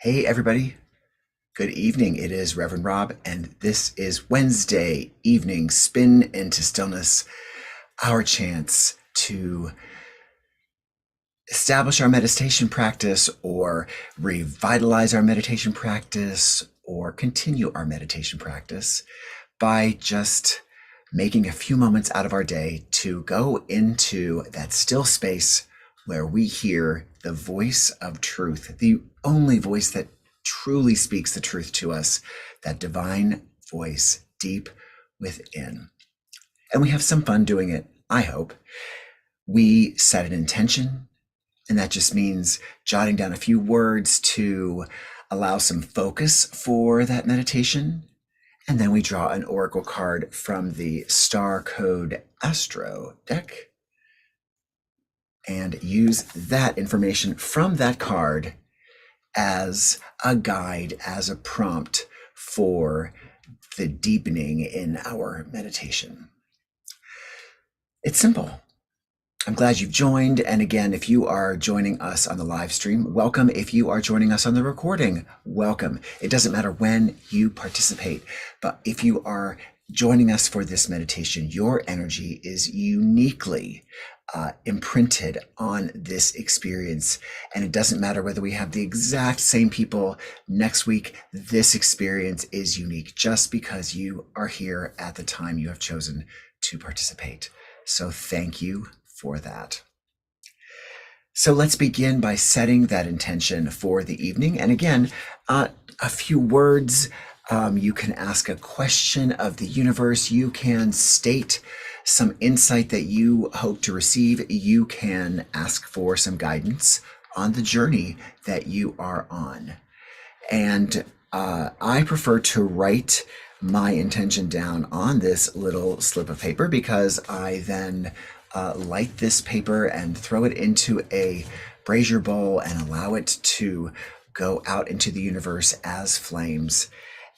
Hey, everybody. Good evening. It is Reverend Rob, and this is Wednesday evening Spin into Stillness, our chance to establish our meditation practice or revitalize our meditation practice or continue our meditation practice by just making a few moments out of our day to go into that still space where we hear the voice of truth, the only voice that truly speaks the truth to us, that divine voice deep within. And we have some fun doing it, I hope. We set an intention, and that just means jotting down a few words to allow some focus for that meditation. And then we draw an oracle card from the Star Code Astro deck and use that information from that card as a guide, as a prompt for the deepening in our meditation. It's simple. I'm glad you've joined. And again, if you are joining us on the live stream, welcome. If you are joining us on the recording, welcome. It doesn't matter when you participate, but if you are joining us for this meditation, your energy is uniquely imprinted on this experience. And it doesn't matter whether we have the exact same people next week. This experience is unique just because you are here at the time you have chosen to participate. So thank you for that. So let's begin by setting that intention for the evening. And again, a few words. You can ask a question of the universe. You can state some insight that you hope to receive. You can ask for some guidance on the journey that you are on. And I prefer to write my intention down on this little slip of paper because I then light this paper and throw it into a brazier bowl and allow it to go out into the universe as flames.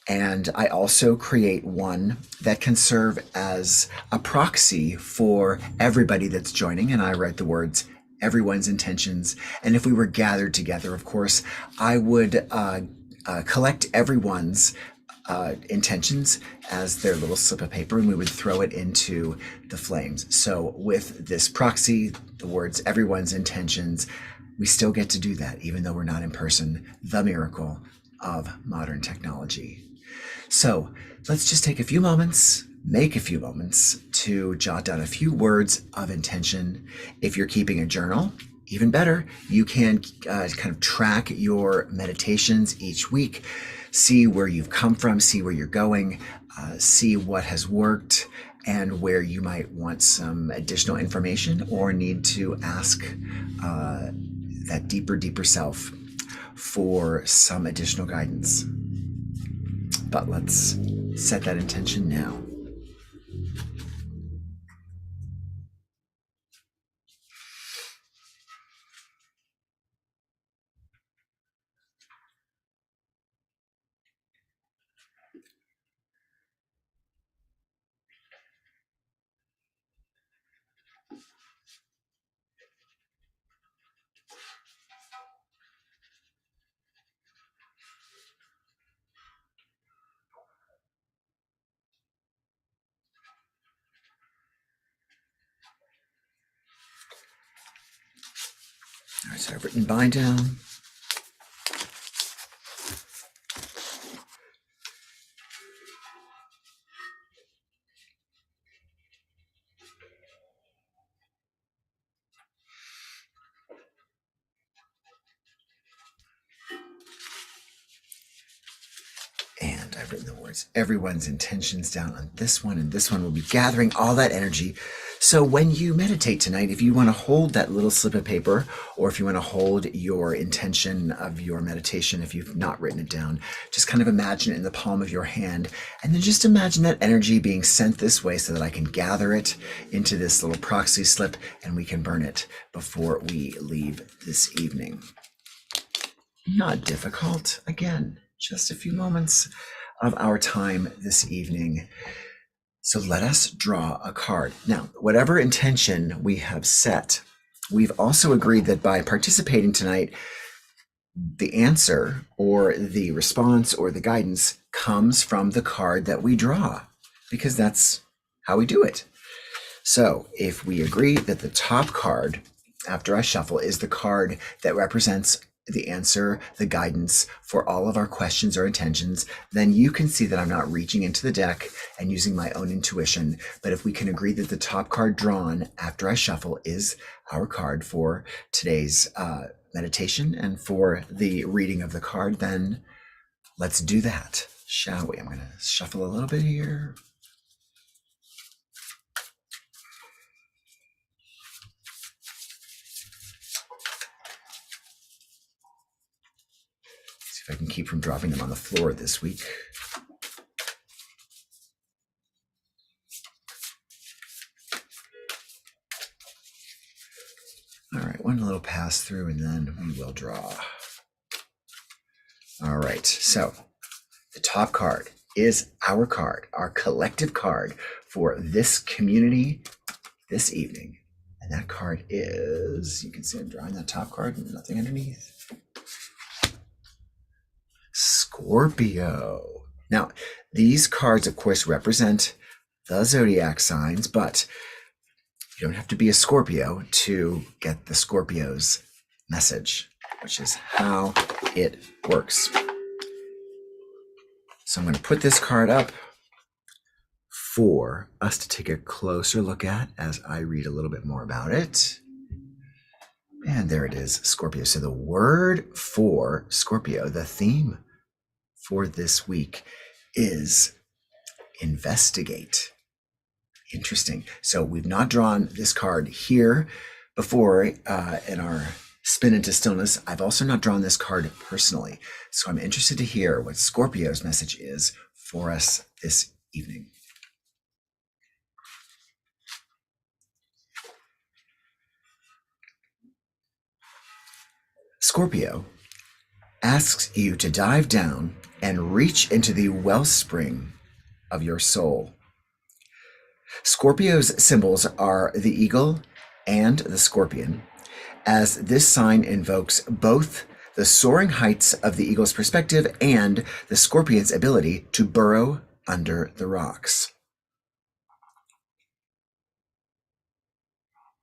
And I also create one that can serve as a proxy for everybody that's joining. And I write the words, everyone's intentions. And if we were gathered together, of course, I would collect everyone's intentions as their little slip of paper, and we would throw it into the flames. So with this proxy, the words, everyone's intentions, we still get to do that, even though we're not in person, the miracle of modern technology. So let's just take a few moments, make a few moments to jot down a few words of intention. If you're keeping a journal, even better, you can kind of track your meditations each week, see where you've come from, see where you're going, see what has worked, and where you might want some additional information or need to ask that deeper self for some additional guidance. But let's set that intention now. All right, so I've written bind down. And I've written the words, everyone's intentions down on this one, and this one will be gathering all that energy. So when you meditate tonight, if you want to hold that little slip of paper, or if you want to hold your intention of your meditation, if you've not written it down, just kind of imagine it in the palm of your hand, and then just imagine that energy being sent this way so that I can gather it into this little proxy slip and we can burn it before we leave this evening. Not difficult. Again, just a few moments of our time this evening. So let us draw a card. Now, whatever intention we have set, we've also agreed that by participating tonight, The answer or the response or the guidance comes from the card that we draw, because that's how we do it. So if we agree that the top card after I shuffle is the card that represents the answer, the guidance for all of our questions or intentions, then you can see that I'm not reaching into the deck and using my own intuition. But if we can agree that the top card drawn after I shuffle is our card for today's meditation and for the reading of the card, then let's do that, shall we? I'm going to shuffle a little bit here. See if I can keep from dropping them on the floor this week. All right, one little pass through and then we will draw. All right, so the top card is our card, our collective card for this community this evening. And that card is, you can see I'm drawing that top card and nothing underneath. Scorpio. Now, these cards, of course, represent the zodiac signs, but you don't have to be a Scorpio to get the Scorpio's message, which is how it works. So I'm going to put this card up for us to take a closer look at as I read a little bit more about it. And there it is, Scorpio. So the word for Scorpio, the theme for this week is investigate. Interesting. So we've not drawn this card here before in our spin into stillness. I've also not drawn this card personally. So I'm interested to hear what Scorpio's message is for us this evening. Scorpio asks you to dive down and reach into the wellspring of your soul. Scorpio's symbols are the eagle and the scorpion, as this sign invokes both the soaring heights of the eagle's perspective and the scorpion's ability to burrow under the rocks.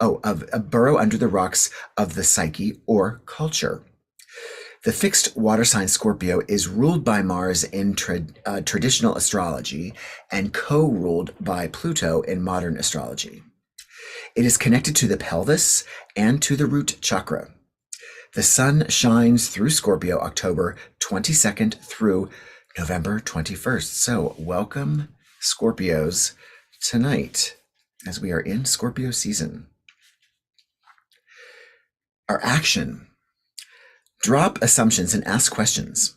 A burrow under the rocks of the psyche or culture. The fixed water sign Scorpio is ruled by Mars in traditional astrology and co-ruled by Pluto in modern astrology. It is connected to the pelvis and to the root chakra. The sun shines through Scorpio October 22nd through November 21st. So welcome, Scorpios, tonight as we are in Scorpio season. Our action: drop assumptions and ask questions.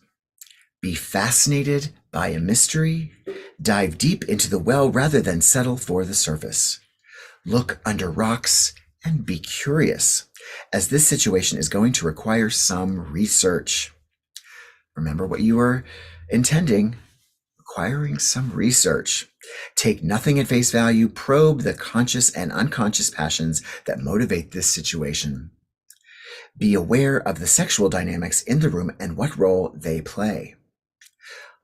Be fascinated by a mystery. Dive deep into the well rather than settle for the surface. Look under rocks and be curious, as this situation is going to require some research. Remember what you were intending, requiring some research. Take nothing at face value. Probe the conscious and unconscious passions that motivate this situation. Be aware of the sexual dynamics in the room and what role they play.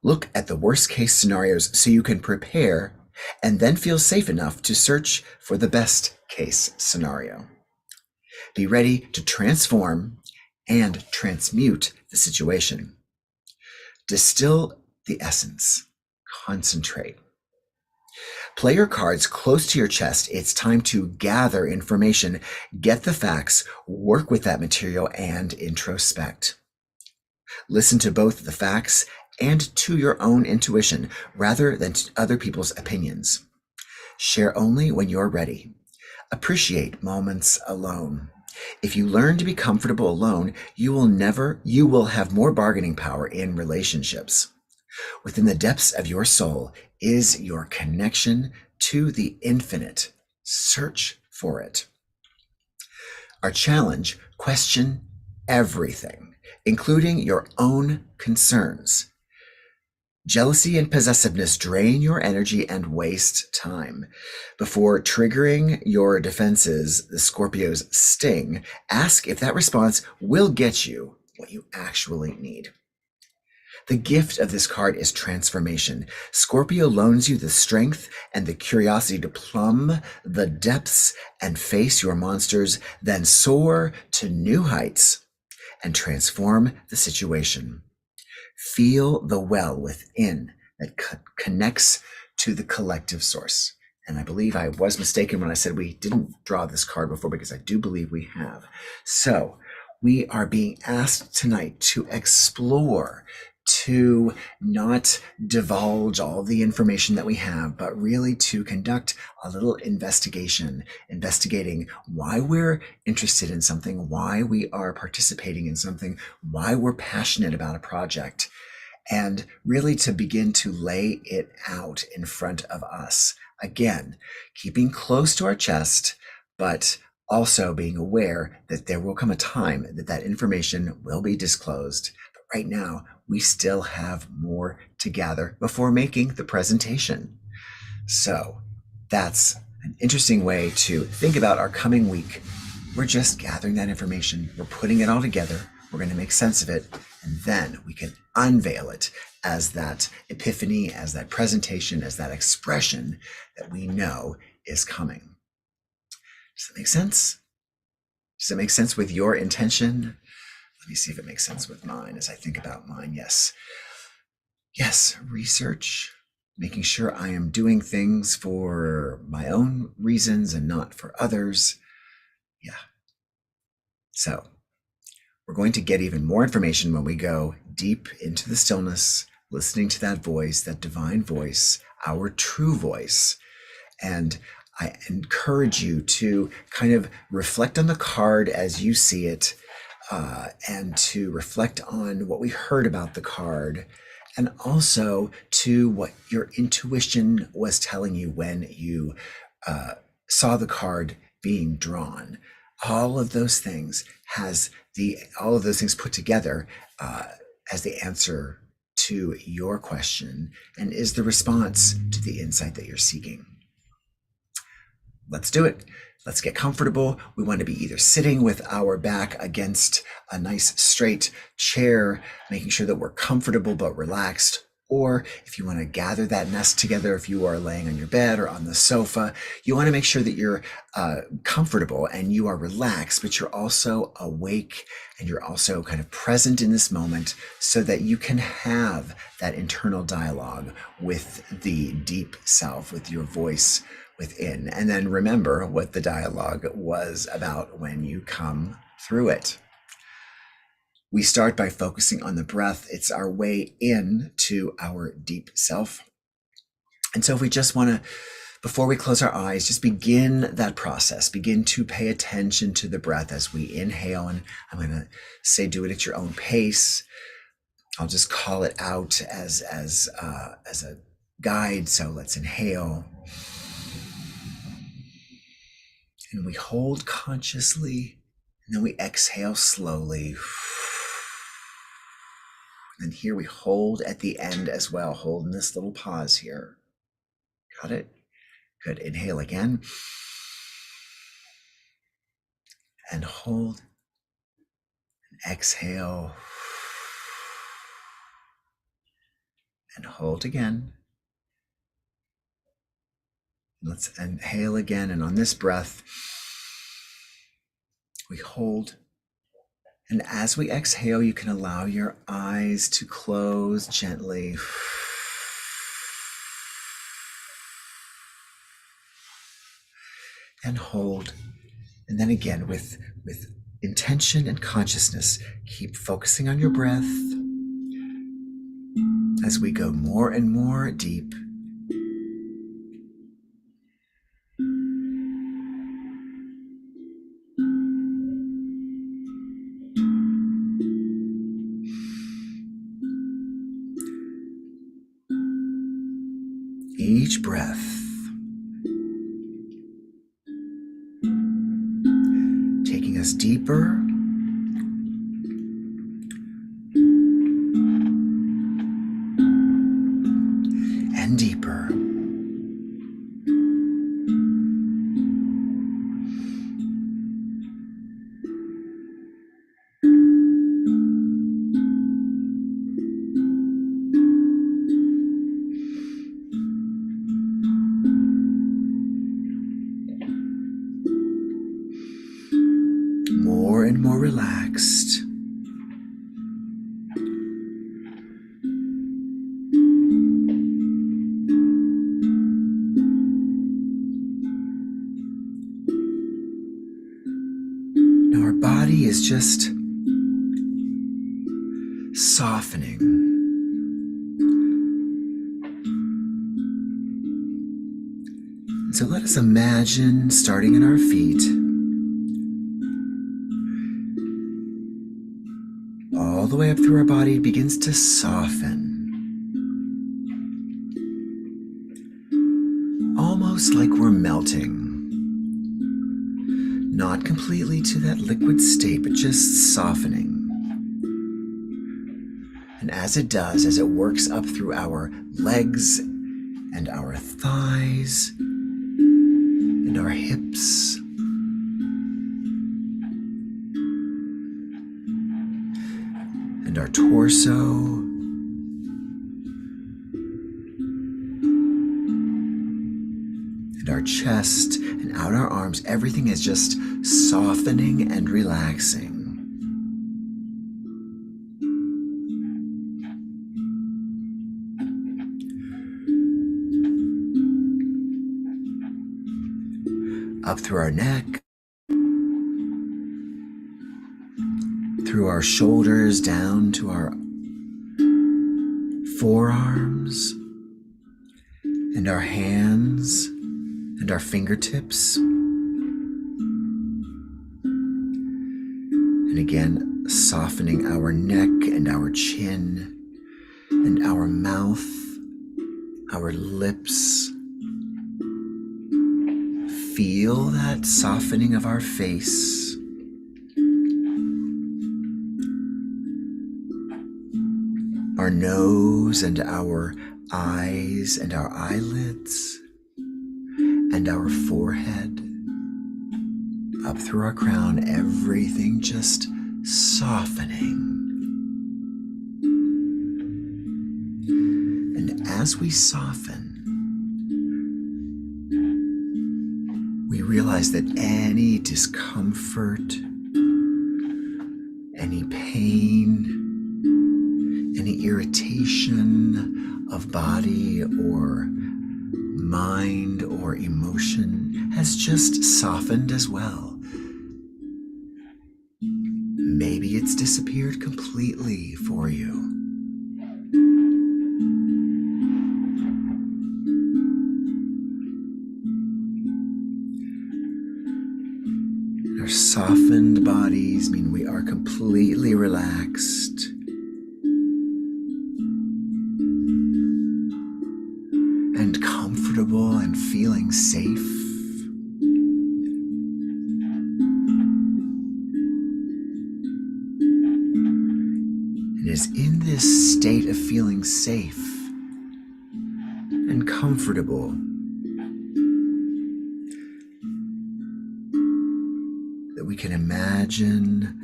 Look at the worst case scenarios so you can prepare and then feel safe enough to search for the best case scenario. Be ready to transform and transmute the situation. Distill the essence. Concentrate. Play your cards close to your chest. It's time to gather information, get the facts, work with that material, and introspect. Listen to both the facts and to your own intuition rather than to other people's opinions. Share only when you're ready. Appreciate moments alone. If you learn to be comfortable alone, you will have more bargaining power in relationships. Within the depths of your soul is your connection to the infinite. Search for it. Our challenge: question everything, including your own concerns. Jealousy and possessiveness drain your energy and waste time. Before triggering your defenses, the Scorpio's sting, ask if that response will get you what you actually need. The gift of this card is transformation. Scorpio loans you the strength and the curiosity to plumb the depths and face your monsters, then soar to new heights and transform the situation. Feel the well within that connects to the collective source. And I believe I was mistaken when I said we didn't draw this card before, because I do believe we have. So we are being asked tonight to explore, to not divulge all the information that we have, but really to conduct a little investigation, investigating why we're interested in something, why we are participating in something, why we're passionate about a project, and really to begin to lay it out in front of us. Again, keeping close to our chest, but also being aware that there will come a time that that information will be disclosed. But right now, we still have more to gather before making the presentation. So that's an interesting way to think about our coming week. We're just gathering that information. We're putting it all together. We're going to make sense of it. And then we can unveil it as that epiphany, as that presentation, as that expression that we know is coming. Does that make sense? Does it make sense with your intention? Let me see if it makes sense with mine as I think about mine. Yes. Yes, research, making sure I am doing things for my own reasons and not for others. Yeah. So we're going to get even more information when we go deep into the stillness, listening to that voice, that divine voice, our true voice. And I encourage you to kind of reflect on the card as you see it, and to reflect on what we heard about the card, and also to what your intuition was telling you when you saw the card being drawn. All of those things all of those things put together as the answer to your question, and is the response to the insight that you're seeking. Let's do it. Let's get comfortable. We want to be either sitting with our back against a nice straight chair, making sure that we're comfortable but relaxed. Or if you want to gather that nest together, if you are laying on your bed or on the sofa, you want to make sure that you're comfortable and you are relaxed, but you're also awake and you're also kind of present in this moment, so that you can have that internal dialogue with the deep self, with your voice within. And then remember what the dialogue was about when you come through it. We start by focusing on the breath. It's our way in to our deep self. And so if we just want to, before we close our eyes, just begin that process, begin to pay attention to the breath as we inhale. And I'm going to say, do it at your own pace. I'll just call it out as a guide. So let's inhale. And we hold consciously, and then we exhale slowly. And here we hold at the end as well, holding this little pause here. Got it? Good. Inhale again. And hold. And exhale. And hold again. Let's inhale again. And on this breath, we hold. And as we exhale, you can allow your eyes to close gently. And hold. And then again, with intention and consciousness, keep focusing on your breath as we go more and more deep. Each breath taking us deeper and deeper. more and more relaxed. Now our body is just softening. And so let us imagine starting in our feet, all the way up through our body, it begins to soften. Almost like we're melting. Not completely to that liquid state, but just softening. And as it does, as it works up through our legs and our thighs and our hips, and our torso, and our chest, and out our arms, everything is just softening and relaxing. Up through our neck, through our shoulders, down to our forearms, and our hands, and our fingertips. And again, softening our neck and our chin, and our mouth, our lips. Feel that softening of our face. Our nose and our eyes and our eyelids and our forehead. Up through our crown, everything just softening. And as we soften, we realize that any discomfort, any pain, any irritation of body or mind or emotion has just softened as well. Maybe it's disappeared completely for you. Our softened bodies mean we are completely relaxed. And comfortable and feeling safe. And it is in this state of feeling safe and comfortable that we can imagine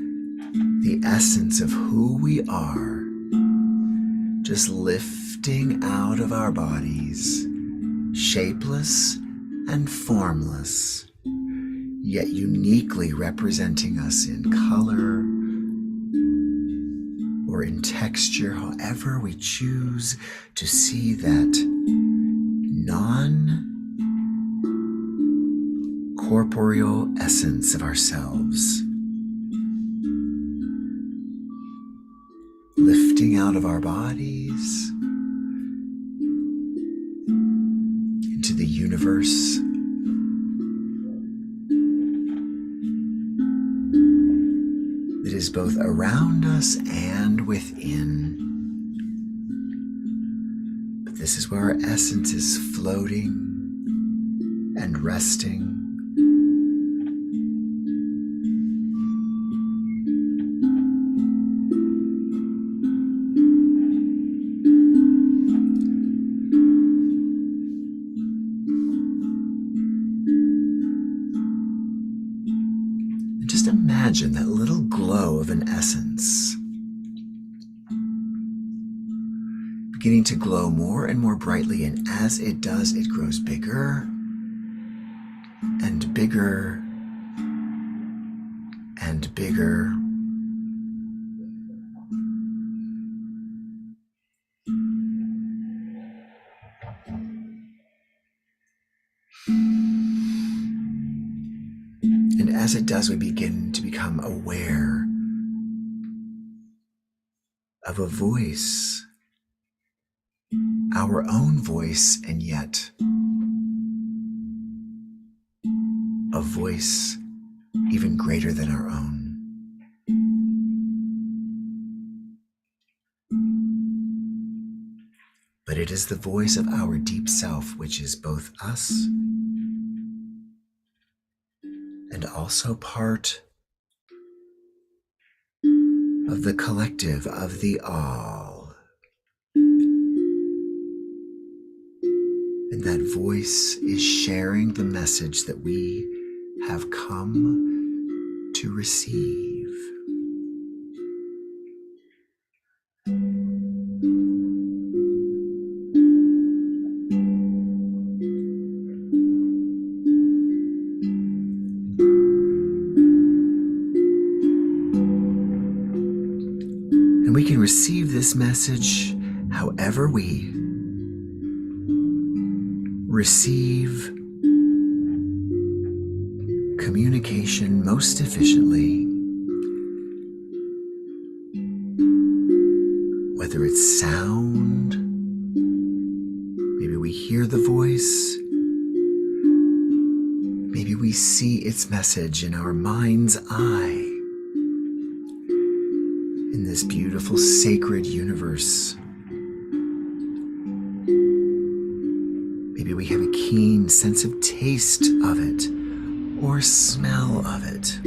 the essence of who we are just lifting out of our bodies, shapeless and formless, yet uniquely representing us in color or in texture, however we choose to see that non-corporeal essence of ourselves. Lifting out of our bodies into the universe. That is both around us and within. But this is where our essence is floating and resting. Imagine that little glow of an essence beginning to glow more and more brightly, and as it does, it grows bigger and bigger and bigger. And as it does, we begin to become aware of a voice, our own voice, and yet a voice even greater than our own. But it is the voice of our deep self, which is both us and also part of the collective, of the all. And that voice is sharing the message that we have come to receive. And we can receive this message however we receive communication most efficiently, whether it's sound, maybe we hear the voice, maybe we see its message in our mind's eye, in this beautiful sacred universe. Maybe we have a keen sense of taste of it or smell of it.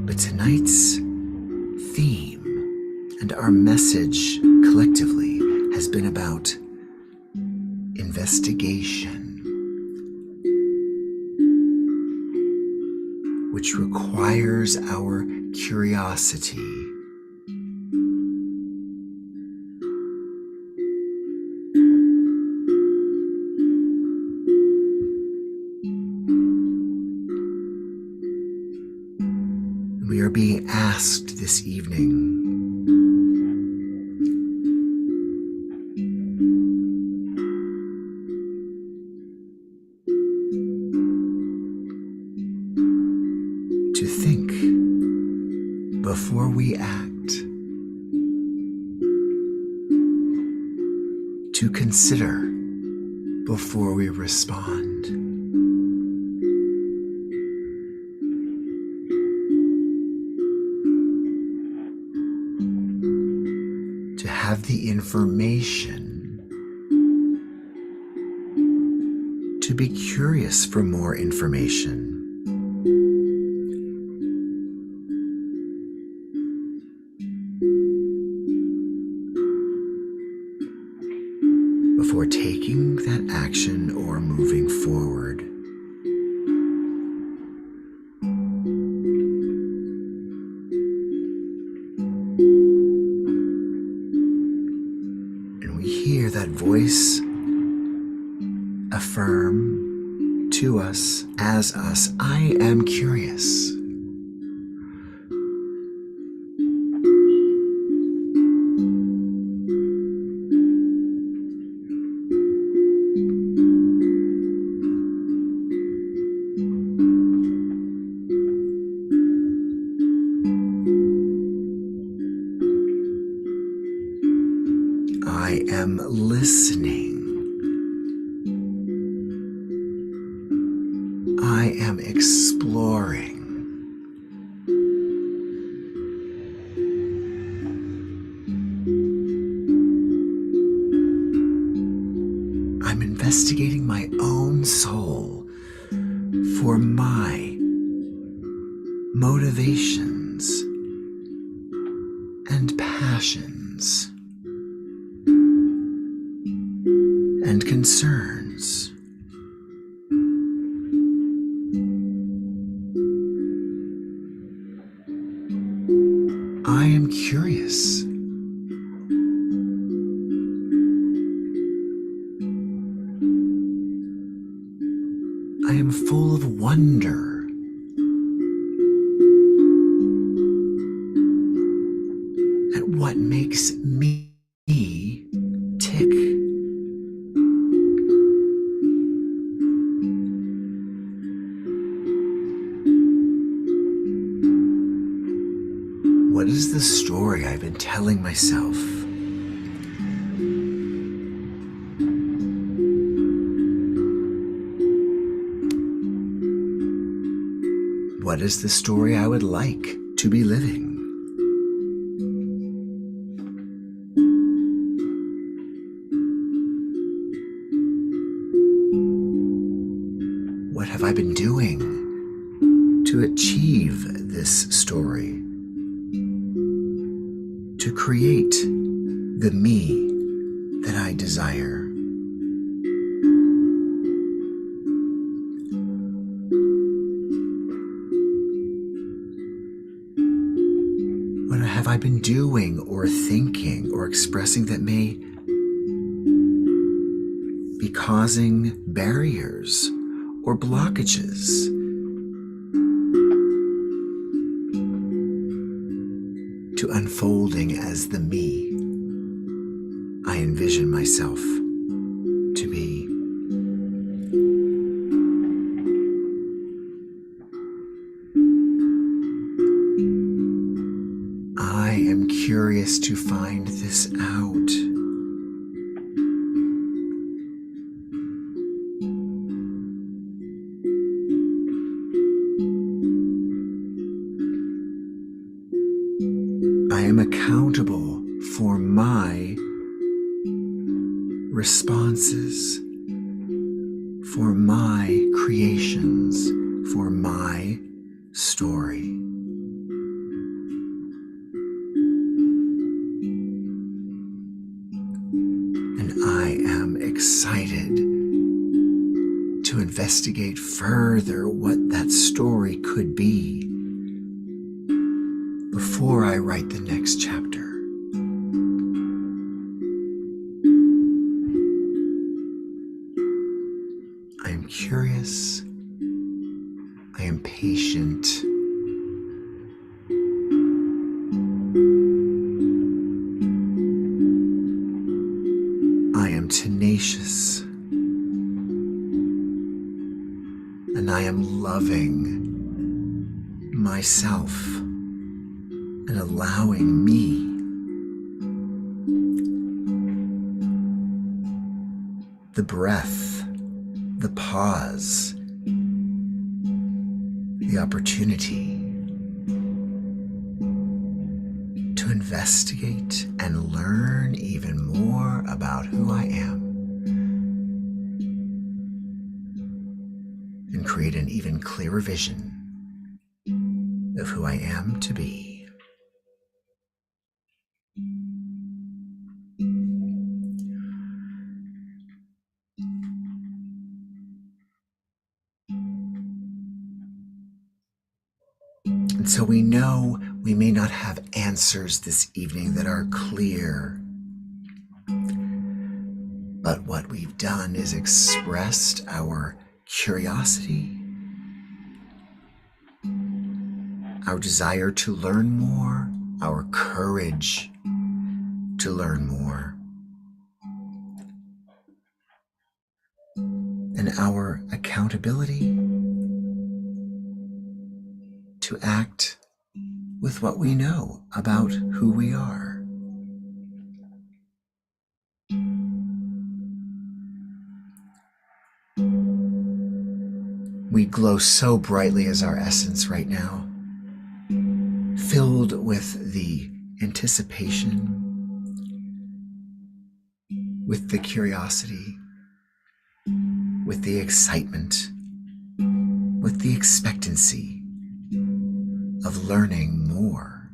But tonight's theme and our message collectively has been about investigation, which requires our curiosity. We are being asked this evening to think before we act, to consider before we respond, to have the information, to be curious for more information, before taking that action or moving forward. And we hear that voice affirm to us, as us, I am curious. I am listening. I am exploring. I'm investigating my own soul for my motivations and passions and concerns. I am curious. I am full of wonder. At what makes me tick. What is the story I've been telling myself? What is the story I would like to be living? What have I been doing to achieve this story? To create the me that I desire? What have I been doing or thinking or expressing that may be causing barriers or blockages to unfolding as the me I envision myself to be? I am curious to find this out. I am accountable for my responses, for my creations, for my story. And I am excited to investigate further what that story could be before I write the next chapter. I am curious. I am patient. I am tenacious. And I am loving myself and allowing me the breath, the pause, the opportunity to investigate and learn even more about who I am and create an even clearer vision of who I am to be. And so we know we may not have answers this evening that are clear, but what we've done is expressed our curiosity, our desire to learn more, our courage to learn more, and our accountability to act with what we know about who we are. We glow so brightly as our essence right now, filled with the anticipation, with the curiosity, with the excitement, with the expectancy of learning more,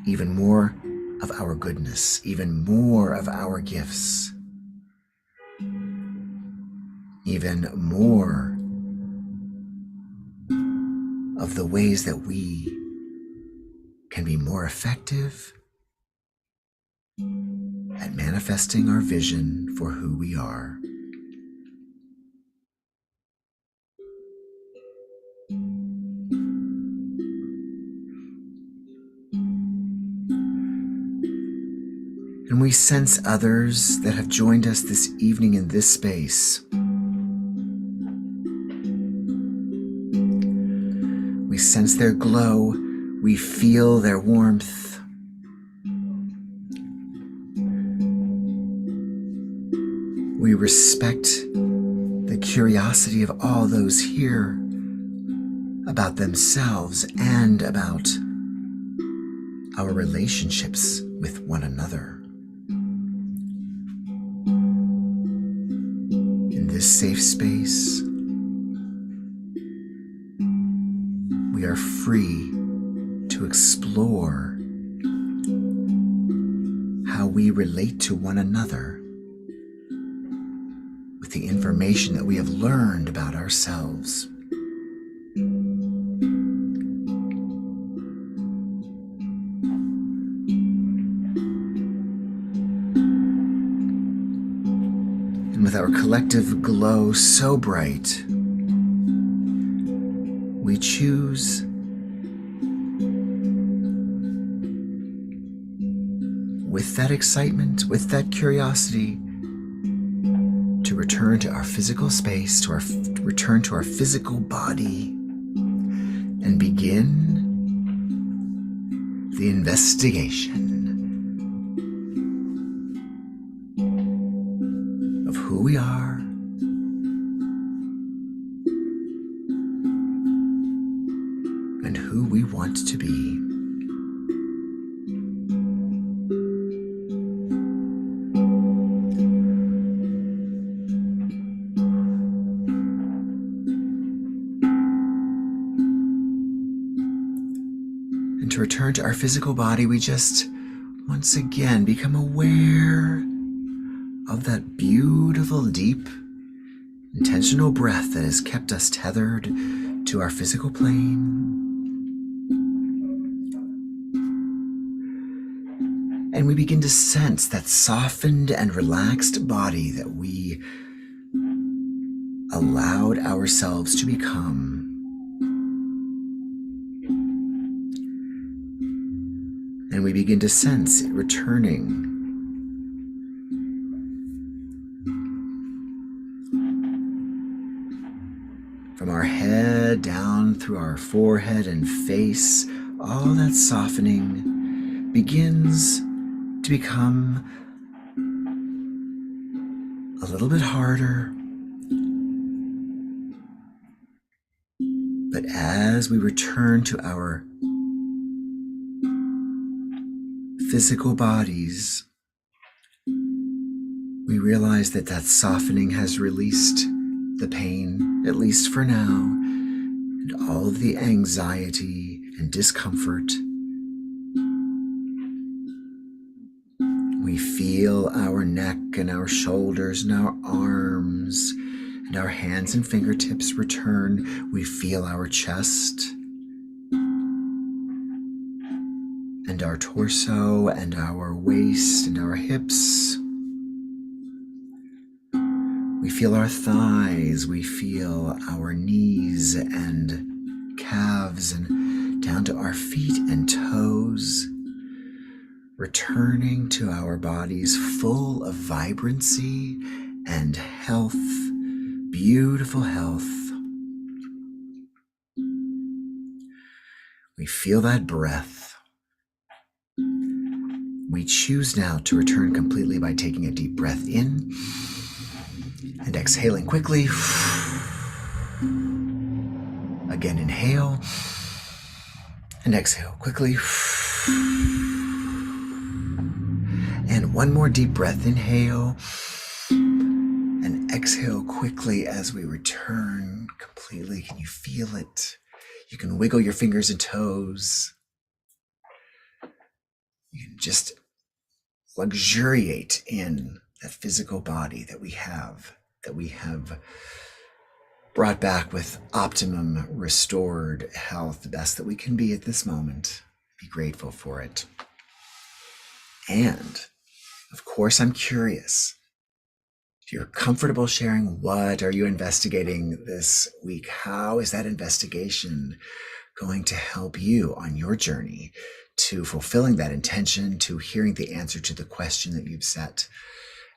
even more of our goodness, even more of our gifts, even more of the ways that we more effective at manifesting our vision for who we are. And we sense others that have joined us this evening in this space. We sense their glow. We feel their warmth. We respect the curiosity of all those here about themselves and about our relationships with one another. In this safe space, we are free to explore how we relate to one another with the information that we have learned about ourselves. And with our collective glow so bright, we choose with that excitement, with that curiosity, to return to our physical space, to return to our physical body, and begin the investigation of who we are and who we want to be. And to return to our physical body, we just once again become aware of that beautiful, deep, intentional breath that has kept us tethered to our physical plane. And we begin to sense that softened and relaxed body that we allowed ourselves to become. And we begin to sense it returning from our head down through our forehead and face. All that softening begins to become a little bit harder. But as we return to our physical bodies, we realize that that softening has released the pain, at least for now, and all of the anxiety and discomfort. We feel our neck and our shoulders and our arms and our hands and fingertips return. We feel our chest and our torso and our waist and our hips. We feel our thighs, we feel our knees and calves and down to our feet and toes, returning to our bodies full of vibrancy and health, beautiful health. We feel that breath. We choose now to return completely by taking a deep breath in and exhaling quickly. Again, inhale and exhale quickly. And one more deep breath. Inhale and exhale quickly as we return completely. Can you feel it? You can wiggle your fingers and toes. You can just luxuriate in that physical body that we have brought back with optimum restored health, the best that we can be at this moment. Be grateful for it. And of course, I'm curious. If you're comfortable sharing, what are you investigating this week? How is that investigation going to help you on your journey to fulfilling that intention, to hearing the answer to the question that you've set,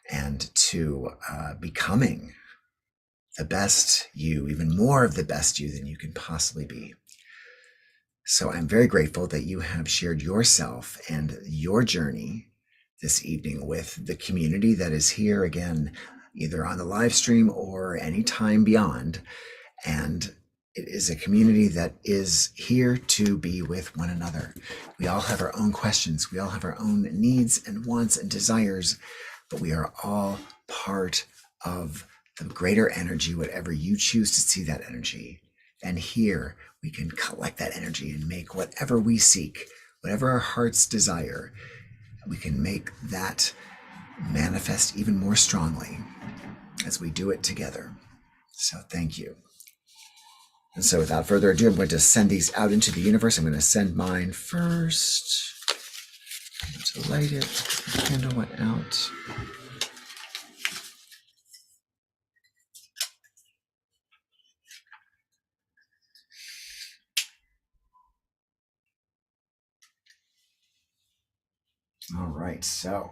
and to becoming the best you, even more of the best you than you can possibly be? So I'm very grateful that you have shared yourself and your journey this evening with the community that is here again, either on the live stream or any time beyond. And it is a community that is here to be with one another. We all have our own questions. We all have our own needs and wants and desires, but we are all part of the greater energy, whatever you choose to see that energy. And here we can collect that energy and make whatever we seek, whatever our hearts desire, we can make that manifest even more strongly as we do it together. So thank you. And so without further ado, I'm going to send these out into the universe. I'm going to send mine first. I'm going to light it. The candle went out. All right, so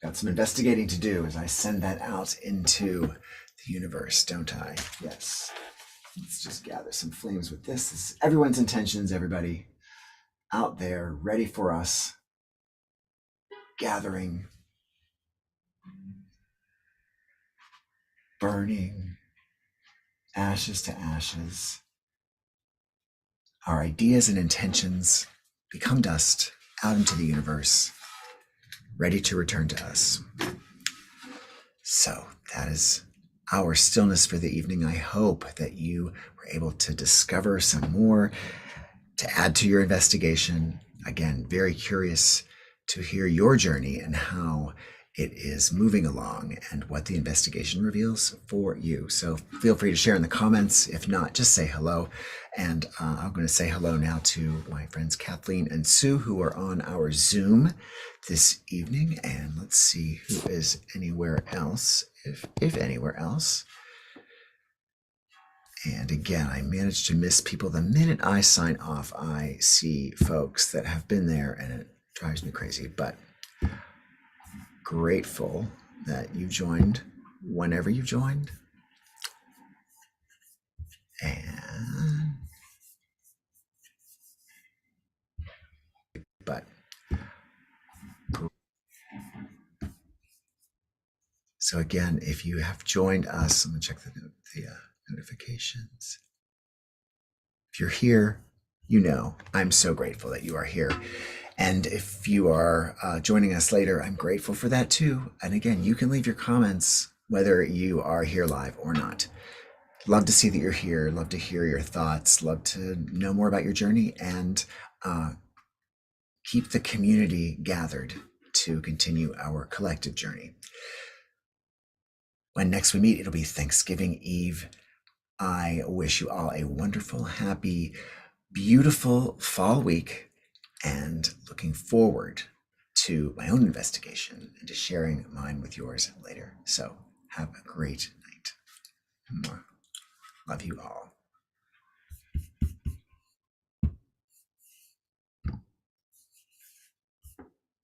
got some investigating to do as I send that out into the universe, don't I? Yes. Let's just gather some flames with this. This is everyone's intentions, everybody out there ready for us, gathering, burning, ashes to ashes. Our ideas and intentions become dust out into the universe, ready to return to us. So that is our stillness for the evening. I hope that you were able to discover some more to add to your investigation. Again, very curious to hear your journey and how it is moving along and what the investigation reveals for you. So feel free to share in the comments. If not, just say hello. And I'm going to say hello now to my friends Kathleen and Sue, who are on our Zoom this evening. And let's see who is anywhere else, if anywhere else. And again, I managed to miss people. The minute I sign off, I see folks that have been there, and it drives me crazy. But grateful that you joined whenever you joined. And but so again, if you have joined us, I'm gonna check the notifications. If you're here, you know I'm so grateful that you are here. And if you are joining us later, I'm grateful for that too. And again, you can leave your comments whether you are here live or not. Love to see that you're here. Love to hear your thoughts. Love to know more about your journey and keep the community gathered to continue our collective journey. When next we meet, it'll be Thanksgiving Eve. I wish you all a wonderful, happy, beautiful fall week, and looking forward to my own investigation and to sharing mine with yours later. So have a great night. Love you all.